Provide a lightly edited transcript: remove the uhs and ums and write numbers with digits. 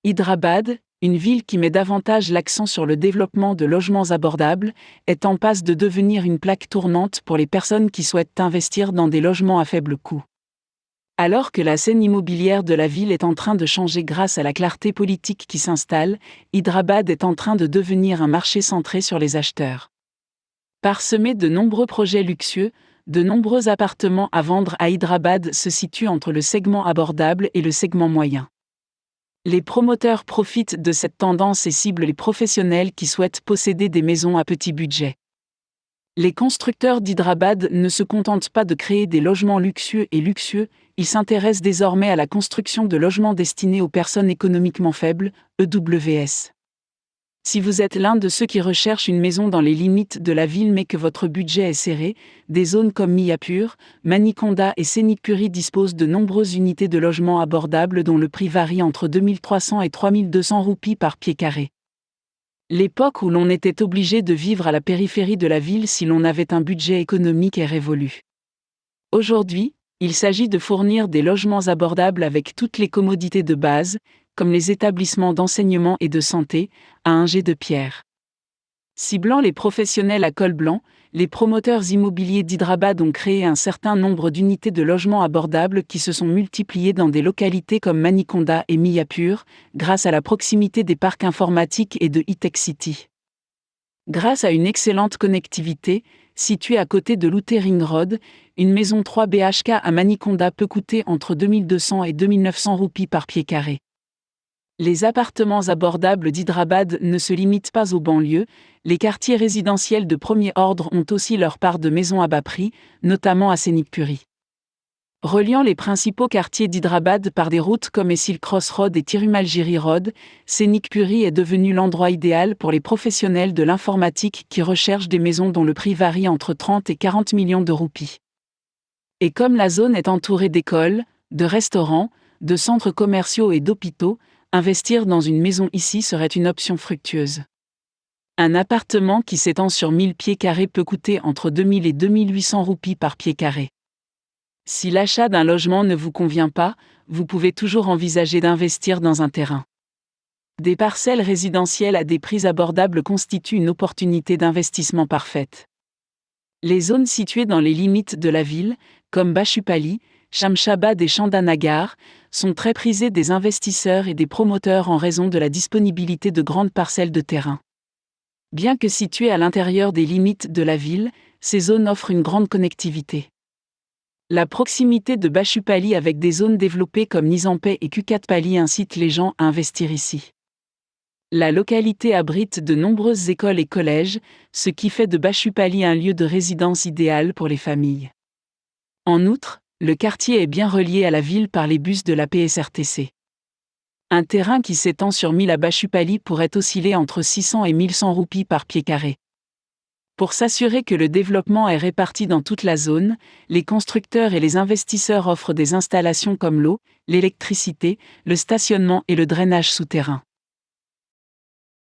Hyderabad, une ville qui met davantage l'accent sur le développement de logements abordables, est en passe de devenir une plaque tournante pour les personnes qui souhaitent investir dans des logements à faible coût. Alors que la scène immobilière de la ville est en train de changer grâce à la clarté politique qui s'installe, Hyderabad est en train de devenir un marché centré sur les acheteurs. Parsemé de nombreux projets luxueux, de nombreux appartements à vendre à Hyderabad se situent entre le segment abordable et le segment moyen. Les promoteurs profitent de cette tendance et ciblent les professionnels qui souhaitent posséder des maisons à petit budget. Les constructeurs d'Hyderabad ne se contentent pas de créer des logements luxueux, ils s'intéressent désormais à la construction de logements destinés aux personnes économiquement faibles, EWS. Si vous êtes l'un de ceux qui recherchent une maison dans les limites de la ville mais que votre budget est serré, des zones comme Millapur, Manikonda et Senikpuri disposent de nombreuses unités de logements abordables dont le prix varie entre 2300 et 3200 roupies par pied carré. L'époque où l'on était obligé de vivre à la périphérie de la ville si l'on avait un budget économique est révolue. Aujourd'hui, il s'agit de fournir des logements abordables avec toutes les commodités de base, comme les établissements d'enseignement et de santé, à un jet de pierre. Ciblant les professionnels à col blanc, les promoteurs immobiliers d'Hyderabad ont créé un certain nombre d'unités de logements abordables qui se sont multipliées dans des localités comme Manikonda et Millapur, grâce à la proximité des parcs informatiques et de e-Tech City. Grâce à une excellente connectivité, située à côté de l'Outer Ring Road, une maison 3 BHK à Manikonda peut coûter entre 2200 et 2900 roupies par pied carré. Les appartements abordables d'Hyderabad ne se limitent pas aux banlieues, les quartiers résidentiels de premier ordre ont aussi leur part de maisons à bas prix, notamment à Senikpuri. Reliant les principaux quartiers d'Hyderabad par des routes comme Essil Cross Road et Tirumalgiri Road, Senikpuri est devenu l'endroit idéal pour les professionnels de l'informatique qui recherchent des maisons dont le prix varie entre 30 et 40 millions de roupies. Et comme la zone est entourée d'écoles, de restaurants, de centres commerciaux et d'hôpitaux, investir dans une maison ici serait une option fructueuse. Un appartement qui s'étend sur 1000 pieds carrés peut coûter entre 2000 et 2800 roupies par pied carré. Si l'achat d'un logement ne vous convient pas, vous pouvez toujours envisager d'investir dans un terrain. Des parcelles résidentielles à des prix abordables constituent une opportunité d'investissement parfaite. Les zones situées dans les limites de la ville, comme Bachupali, Shamshabad et Chandanagar, sont très prisées des investisseurs et des promoteurs en raison de la disponibilité de grandes parcelles de terrain. Bien que situées à l'intérieur des limites de la ville, ces zones offrent une grande connectivité. La proximité de Bachupali avec des zones développées comme Nizampay et Kukatpally incite les gens à investir ici. La localité abrite de nombreuses écoles et collèges, ce qui fait de Bachupali un lieu de résidence idéal pour les familles. En outre, le quartier est bien relié à la ville par les bus de la PSRTC. Un terrain qui s'étend sur 1000 à Bachupali pourrait osciller entre 600 et 1100 roupies par pied carré. Pour s'assurer que le développement est réparti dans toute la zone, les constructeurs et les investisseurs offrent des installations comme l'eau, l'électricité, le stationnement et le drainage souterrain.